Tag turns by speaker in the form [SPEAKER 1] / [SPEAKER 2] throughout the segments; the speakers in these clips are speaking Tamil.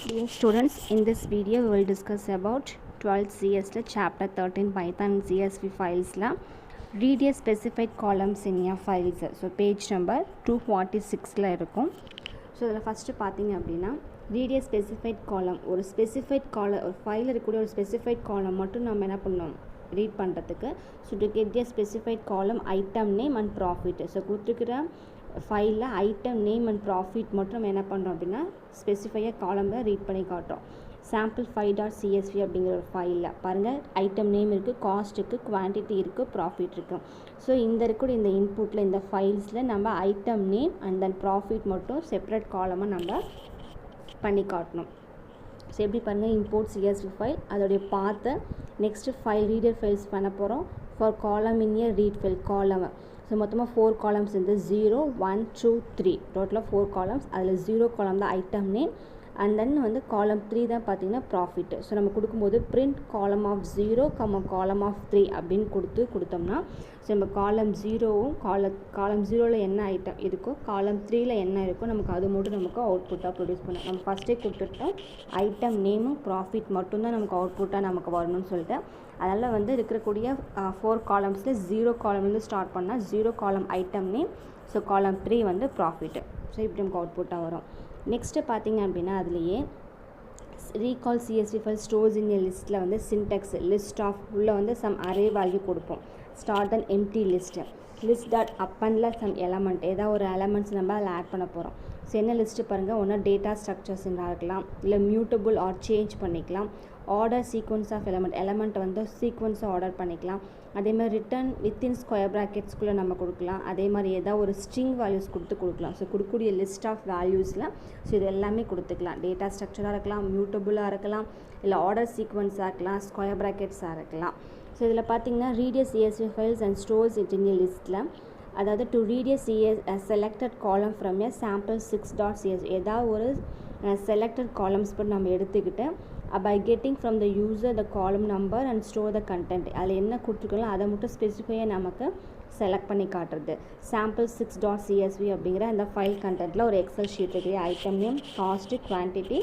[SPEAKER 1] Dear students, in this video we will discuss about 12th CS chapter 13 Python CSV files la read a specified columns in your files. So page number 246 la irukum. So idla first pathinga appadina read a specified column or specified column or file irukkudiya or specified column mattum namm enna pannom read பண்றதுக்கு. So to get the specified column item name and profit. So கொடுத்துக்கிற ஃபைலில் ஐட்டம் நேம் அண்ட் ப்ராஃபிட் மட்டும் நம்ம என்ன பண்ணுறோம் அப்படின்னா ஸ்பெசிஃபையாக காலமில் ரீட் பண்ணி காட்டுறோம். சாம்பிள் 5.csv அப்படிங்கிற ஒரு ஃபைலில் பாருங்கள், ஐட்டம் நேம் இருக்குது, காஸ்ட் இருக்குது, குவான்டிட்டி இருக்குது, ப்ராஃபிட் இருக்குது. ஸோ இந்த இருக்கக்கூடிய இந்த இன்புட்டில் இந்த ஃபைல்ஸில் நம்ம item name and then profit மட்டும் செப்பரேட் காலமாக நம்ம பண்ணி காட்டணும். ஸோ எப்படி பாருங்கள், இம்போர்ட் CSV ஃபைல் அதோடைய பார்த்து நெக்ஸ்ட்டு ஃபைல் ரீடர் ஃபைல்ஸ் பண்ண போகிறோம். ஃபார் காலம் இன் ஏ ரீட் ஃபைல் காலம். ஸோ மொத்தமாக 4 காலம்ஸ் இருந்து 0, 1, 2, 3 டோட்டலாக 4 காலம்ஸ். அதில் 0 காலம் தான் ஐட்டம் நேம் அண்ட் தென் வந்து காலம் 3 தான் பார்த்தீங்கன்னா ப்ராஃபிட்டு. ஸோ நம்ம கொடுக்கும்போது பிரிண்ட் காலம் ஆஃப் 0, காலம் ஆஃப் 3 அப்படின்னு கொடுத்தோம்னா ஸோ நம்ம காலம் 0வும் காலம் 0ல் என்ன ஐட்டம் இருக்கோ காலம் 3ல் என்ன இருக்கோ நமக்கு அது மட்டும் நமக்கு அவுட்புட்டாக ப்ரொடியூஸ் பண்ணணும். நம்ம ஃபஸ்ட்டே கொடுத்துட்டோம் ஐட்டம் நேமும் ப்ராஃபிட் மட்டும்தான் நமக்கு அவுட்புட்டாக நமக்கு வரணும்னு சொல்லிட்டு. அதனால் வந்து இருக்கக்கூடிய 4 காலம்ஸில் 0 காலம்லேருந்து ஸ்டார்ட் பண்ணால் 0 காலம் ஐட்டம் நேம், ஸோ காலம் 3 வந்து ப்ராஃபிட்டு. ஸோ இப்படி நமக்கு அவுட்புட்டாக வரும். நெக்ஸ்ட்டு பார்த்திங்க அப்படின்னா அதுலேயே recall CSV file stores in லிஸ்ட்டில் வந்து சின்டெக்ஸ் லிஸ்ட் ஆஃப் உள்ளே வந்து சம் அரே வேல்யூ கொடுப்போம். Start and empty list list dot அப்பனில் சம் எலமெண்ட் ஏதாவது ஒரு எலமெண்ட்ஸ் நம்ம அதில் ஆட் பண்ண போகிறோம். ஸோ என்ன லிஸ்ட்டு பாருங்கள், ஒன்றா டேட்டா ஸ்ட்ரக்சர்ஸ்ன்னு இருக்கலாம், இல்லை மியூட்டபிள் ஆர் சேஞ்ச் பண்ணிக்கலாம். ஆர்டர் சீக்வன்ஸ் ஆஃப் எலமெண்ட் வந்து சீக்வன்ஸை ஆர்டர் பண்ணிக்கலாம். அதே மாதிரி ரிட்டர்ன் வித்தின் ஸ்கொயர் ப்ராக்கெட்ஸ்குள்ளே நம்ம கொடுக்கலாம். அதே மாதிரி ஏதாவது ஒரு ஸ்ட்ரிங் வேல்யூஸ் கொடுக்கலாம். ஸோ கொடுக்கக்கூடிய லிஸ்ட் ஆஃப் வேல்யூஸில் ஸோ இது எல்லாமே கொடுத்துக்கலாம். டேட்டா ஸ்ட்ரக்சராக இருக்கலாம், மியூட்டபுளாக இருக்கலாம், இல்லை ஆர்டர் சீக்வன்ஸாக இருக்கலாம், ஸ்கொயர் ப்ராக்கெட்ஸாக இருக்கலாம். ஸோ இதில் பார்த்தீங்கன்னா read a CSV files and stores it in லிஸ்ட்டில், அதாவது டு ரீட் a செலக்டட் காலம் ஃப்ரம் a sample 6.csv ஏதாவது ஒரு செலக்டட் காலம்ஸ் பற்றி நம்ம எடுத்துக்கிட்டு by getting from the user the column number and store the content. அதில் என்ன கொடுத்துருக்கலாம் அதை மட்டும் ஸ்பெசிஃபையாக நமக்கு செலக்ட் பண்ணி காட்டுறது. sample 6.csv அப்படிங்கிற அந்த ஃபைல் கண்டென்ட்டில் ஒரு எக்ஸல் ஷீட் இருக்குது. Item name, cost, quantity,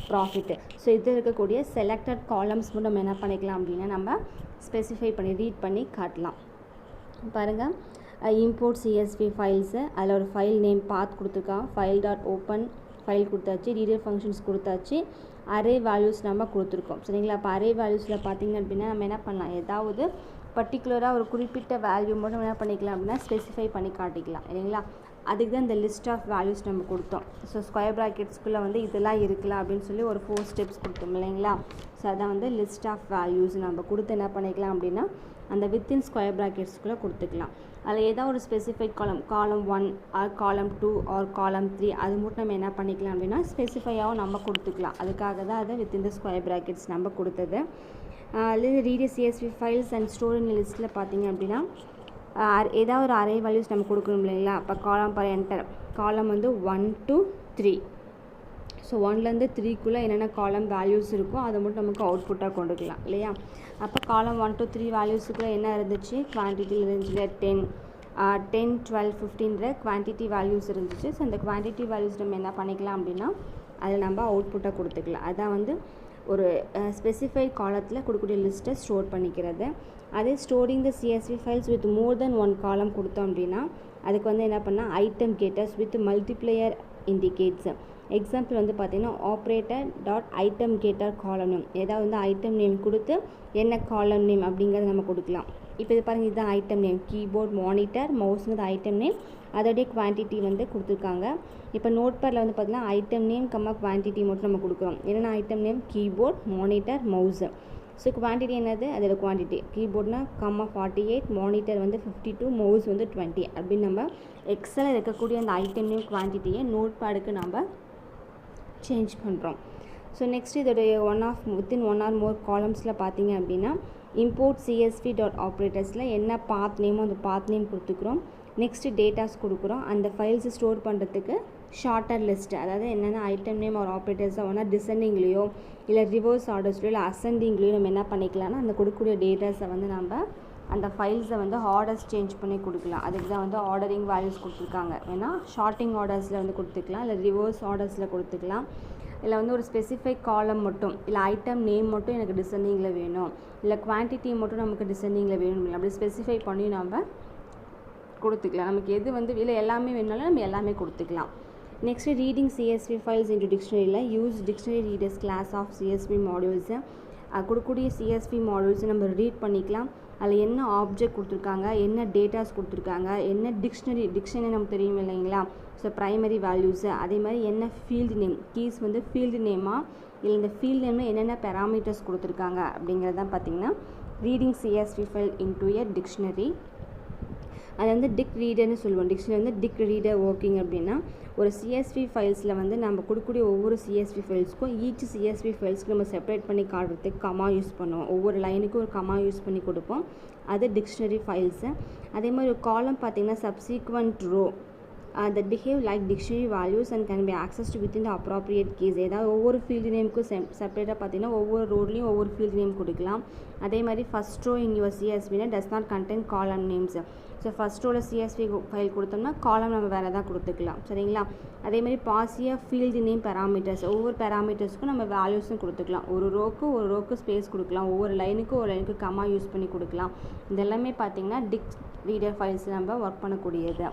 [SPEAKER 1] profit. So இது இருக்கக்கூடிய செலக்டட் காலம்ஸ் மட்டும் நம்ம என்ன பண்ணிக்கலாம் அப்படின்னா நம்ம ஸ்பெசிஃபை பண்ணி ரீட் பண்ணி காட்டலாம். பாருங்கள், இம்போர்ட் CSV ஃபைல்ஸு அதில் ஒரு ஃபைல் நேம் பாத் கொடுத்துருக்கான். file.open ஃபைல் கொடுத்தாச்சு, ரீடர் ஃபங்க்ஷன்ஸ் கொடுத்தாச்சு, அரே வேல்யூஸ் நம்ம கொடுத்துருக்கோம். சரிங்களா? அப்போ அரே வேல்யூஸில் பார்த்திங்க அப்படின்னா நம்ம என்ன பண்ணலாம், ஏதாவது பர்டிகுலராக ஒரு குறிப்பிட்ட வேல்யூ மட்டும் என்ன பண்ணிக்கலாம் அப்படின்னா ஸ்பெசிஃபை பண்ணி காட்டிக்கலாம். இல்லைங்களா? அதுக்கு தான் இந்த லிஸ்ட் ஆஃப் வேல்யூஸ் நம்ம கொடுத்தோம். ஸோ ஸ்கொயர் ப்ராக்கெட்ஸ்குள்ளே வந்து இதெல்லாம் இருக்கலாம் அப்படின்னு சொல்லி ஒரு 4 ஸ்டெப்ஸ் கொடுத்தோம் இல்லைங்களா? ஸோ அதான் வந்து லிஸ்ட் ஆஃப் வேல்யூஸ் நம்ம கொடுத்து என்ன பண்ணிக்கலாம் அப்படின்னா அந்த வித்தின் ஸ்கொயர் ப்ராக்கெட்ஸ்குள்ளே கொடுத்துக்கலாம். அதில் ஏதாவது ஒரு ஸ்பெசிஃபைட் காலம் 1 ஆர் காலம் 2 ஆர் காலம் 3 அது மட்டும் நம்ம என்ன பண்ணிக்கலாம் அப்படின்னா ஸ்பெசிஃபையாகவும் நம்ம கொடுத்துக்கலாம். அதுக்காக தான் அதை வித்தின் த ஸ்கொயர் ப்ராக்கெட்ஸ் நம்ம கொடுத்தது. அதில் read CSV files and store இன் லிஸ்ட்டில் பார்த்திங்க அப்படின்னா ஏதாவது ஒரு அரே வேல்யூஸ் நம்ம கொடுக்கணும் இல்லைங்களா? அப்போ காலம் பர் என்டர் காலம் வந்து 1 to 3. ஸோ 1லேருந்து 3க்குள்ளே என்னென்ன காலம் வேல்யூஸ் இருக்கோ அதை மட்டும் நமக்கு அவுட்புட்டாக கொண்டுக்கலாம் இல்லையா? அப்போ காலம் 1 to 3 வேல்யூஸுக்குள்ளே என்ன இருந்துச்சு, குவான்டிட்டியில் இருந்துச்சு 10, 12, 15 குவான்டிட்டி வேல்யூஸ் இருந்துச்சு. ஸோ அந்த குவான்டிட்டி வேல்யூஸ் நம்ம என்ன பண்ணிக்கலாம் அப்படின்னா அதில் நம்ம அவுட்புட்டாக கொடுத்துக்கலாம். அதான் வந்து ஒரு ஸ்பெசிஃபைட் காலத்தில் கொடுக்கக்கூடிய லிஸ்ட்டை ஸ்டோர் பண்ணிக்கிறது. அதே storing the CSV files with more than 1 column கொடுத்தோம் அப்படின்னா அதுக்கு வந்து என்ன பண்ணால் item getters with multiplier indicates. Example வந்து பார்த்திங்கன்னா operator dot item getter column name, ஏதாவது வந்து ஐட்டம் நேம் கொடுத்து என்ன காலம் நேம் அப்படிங்கிறத நம்ம கொடுக்கலாம். இப்போ இது பாருங்கள், இதுதான் ஐட்டம் நேம், கீபோர்ட், மானிட்டர், மவுஸ்ங்கிறது ஐட்டம் நேம், அதோடைய குவான்டிட்டி வந்து கொடுத்துருக்காங்க. இப்போ நோட் பேடில் வந்து பார்த்திங்கன்னா ஐட்டம் நேம் குவான்டிட்டி மட்டும் நம்ம கொடுக்குறோம். என்னென்ன item name, keyboard, monitor, mouse. So quantity என்னது, அதோட குவான்டிட்டி கீபோர்ட்னா 48, மானிட்டர் வந்து 52, மவுஸ் வந்து 20 அப்படின்னு நம்ம எக்ஸலில் இருக்கக்கூடிய அந்த ஐட்டம் நேம் குவான்டிட்டியை நோட் பேடுக்கு நம்ம சேஞ்ச் பண்ணுறோம். ஸோ நெக்ஸ்ட் இதோடைய வித்தின் 1 or more காலம்ஸில் பார்த்தீங்க அப்படின்னா இம்போர்ட் CSV டாட் ஆப்ரேட்டர்ஸில் என்ன பாத் நேமோ அந்த பாத் நேம் கொடுத்துக்கிறோம். நெக்ஸ்ட்டு டேட்டாஸ் கொடுக்குறோம். அந்த ஃபைல்ஸை ஸ்டோர் பண்ணுறதுக்கு ஷார்ட்டர் லிஸ்ட்டு, அதாவது என்னென்ன ஐட்டம் நேம் ஒரு ஆப்ரேட்டர்ஸாக ஒன்றா டிசெண்டிங்லேயோ இல்லை ரிவர்ஸ் ஆர்டர்ஸ்லையோ இல்லை அசெண்டிங்லேயோ நம்ம என்ன பண்ணிக்கலாம்னா அந்த கொடுக்கக்கூடிய டேட்டாஸை வந்து நம்ம அந்த ஃபைல்ஸை வந்து ஆர்டர்ஸ் சேஞ்ச் பண்ணி கொடுக்கலாம். அதுக்கு தான் வந்து ஆர்டரிங் வேல்யூஸ் கொடுத்துருக்காங்க. ஏன்னா ஷார்ட்டிங் ஆர்டர்ஸில் வந்து கொடுத்துக்கலாம், இல்லை ரிவர்ஸ் ஆர்டர்ஸில் கொடுத்துக்கலாம். இல்லை வந்து ஒரு ஸ்பெசிஃபைக் காலம் மட்டும் இல்லை ஐட்டம் நேம் மட்டும் எனக்கு டிசெண்டிங்கில் வேணும், இல்லை குவான்டிட்டி மட்டும் நமக்கு டிசெண்டிங்கில் வேணும், அப்படி ஸ்பெசிஃபை பண்ணி நம்ம கொடுத்துக்கலாம். நமக்கு எது வந்து இல்லை எல்லாமே வேணுனாலும் நம்ம எல்லாமே கொடுத்துக்கலாம். Next reading CSV files into டிக்ஷனரியில் use dictionary readers class of CSV மாடியூல்ஸை கொடுக்கக்கூடிய CSV மாடியூல்ஸை நம்ம ரீட் பண்ணிக்கலாம். அதில் என்ன ஆப்ஜெக்ட் கொடுத்துருக்காங்க, என்ன டேட்டாஸ் கொடுத்துருக்காங்க, என்ன டிக்ஷனரி நமக்கு தெரியும் இல்லைங்களா. ஸோ ப்ரைமரி வேல்யூஸு, அதே மாதிரி என்ன ஃபீல்டு நேம், கீஸ் வந்து ஃபீல்டு நேமாக இல்லை இந்த ஃபீல்டு நேமில் என்னென்ன பேராமீட்டர்ஸ் கொடுத்துருக்காங்க அப்படிங்கிறது தான் பார்த்திங்கன்னா reading CSV file into a dictionary. அது வந்து டிக் ரீடர்னு சொல்லுவோம். டிக்ஷனரி வந்து டிக் ரீடர் ஒர்க்கிங் அப்படின்னா ஒரு CSV ஃபைல்ஸில் வந்து நம்ம கொடுக்கக்கூடிய ஒவ்வொரு CSV ஃபைல்ஸ்க்கும் ஈச் CSV ஃபைல்ஸ்க்கு நம்ம செப்பரேட் பண்ணி காட்டுறதுக்கு கமா யூஸ் பண்ணுவோம். ஒவ்வொரு லைனுக்கும் ஒரு கமா யூஸ் பண்ணி கொடுப்போம். அது டிக்ஷனரி ஃபைல்ஸு. அதே மாதிரி ஒரு காலம் பார்த்திங்கன்னா subsequent row that behave like dictionary values and can be accessed within the appropriate keys. ஏதாவது ஒவ்வொரு ஃபீல்டு நேமுக்கும் செப்பரேட்டாக பார்த்தீங்கன்னா ஒவ்வொரு ரோட்லேயும் ஒவ்வொரு ஃபீல்டு நேம் கொடுக்கலாம். அதே மாதிரி ஃபஸ்ட் ரோ இன் யுவர் CSVனா does not contain column names. So first ரோவில் CSV ஃபைல் கொடுத்தோம்னா காலம் நம்ம வேறு எதாவது கொடுத்துக்கலாம். சரிங்களா. அதே மாதிரி பாசியாக ஃபீல்டு நேம் பேராமீட்டர்ஸ், ஒவ்வொரு பேராமீட்டர்ஸ்க்கும் நம்ம வேல்யூஸும் கொடுத்துக்கலாம். ஒரு ரோக்கு ஸ்பேஸ் கொடுக்கலாம், ஒவ்வொரு லைனுக்கு கமா யூஸ் பண்ணி கொடுக்கலாம். இதெல்லாமே பார்த்திங்கன்னா டிக் ரீடர் ஃபைல்ஸ் நம்ம ஒர்க் பண்ணக்கூடியது.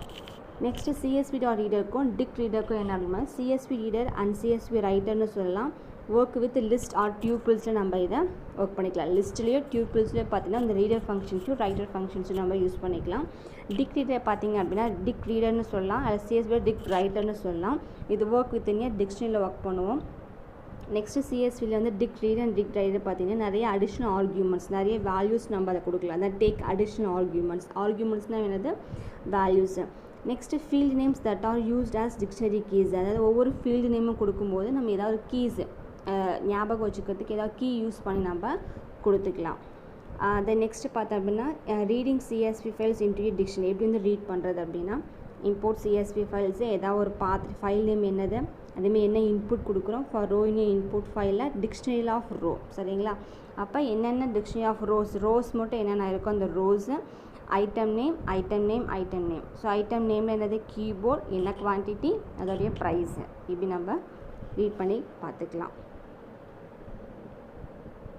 [SPEAKER 1] நெக்ஸ்ட்டு CSV.readerக்கும் டிக் ரீடருக்கும் என்ன அப்படின்னா CSV ரீடர் அண்ட் CSV ரைட்டர்னு சொல்லலாம். ஒர்க் வித் லிஸ்ட் ஆர் டியூப்பிள்ஸில் நம்ம இதை ஒர்க் பண்ணிக்கலாம். லிஸ்ட்லேயோ டியூப்பிள்ஸ்லேயோ பார்த்தீங்கன்னா இந்த ரீடர் ஃபங்க்ஷன்ஸும் ரைட்டர் ஃபங்க்ஷன்ஸும் நம்ம யூஸ் பண்ணிக்கலாம். டிக் ரீடர் பார்த்திங்க அப்படின்னா டிக் ரீடர்னு சொல்லலாம், அது CSV டிக் ரைட்டர்னு சொல்லலாம். இது ஒர்க் வித் இன் டிக்ஷனரியில் ஒர்க் பண்ணுவோம். நெக்ஸ்ட்டு CSVயில் வந்து dict reader and dict writer பார்த்திங்கன்னா நிறைய அடிஷ்னல் ஆர்கியூமெண்ட்ஸ், நிறைய வேல்யூஸ் நம்ம அதை கொடுக்கலாம். அதான் டேக் அடிஷ்னல் ஆர்கியூமெண்ட்ஸ்னால் என்னது values. Next field names that are used as dictionary keys, அதாவது ஒவ்வொரு ஃபீல்டு நேமும் கொடுக்கும்போது நம்ம ஏதாவது கீஸ் ஞாபகம் வச்சுக்கிறதுக்கு ஏதாவது கீ யூஸ் பண்ணி நம்ம கொடுத்துக்கலாம். தென் நெக்ஸ்ட்டு பார்த்தோம் அப்படின்னா reading CSV files into dictionary எப்படி வந்து ரீட் பண்ணுறது அப்படின்னா இம்போர்ட் CSV ஃபைல்ஸு ஏதாவது ஒரு ஃபைல் நேம் என்னது, அதேமாதிரி என்ன இன்புட் கொடுக்குறோம் ஃபார் ரோ இன் இன்புட் ஃபைலில் டிக்ஷனரி ஆஃப் ரோ. சரிங்களா. அப்போ என்னென்ன டிக்ஷனரி ஆஃப் ரோஸ் மட்டும் என்னென்ன இருக்கோ அந்த rose item name. So item நேமில் என்னது கீபோர்ட், என்ன குவான்டிட்டி, அதோடைய ப்ரைஸு, இப்படி நம்ம ரீட் பண்ணி பார்த்துக்கலாம்.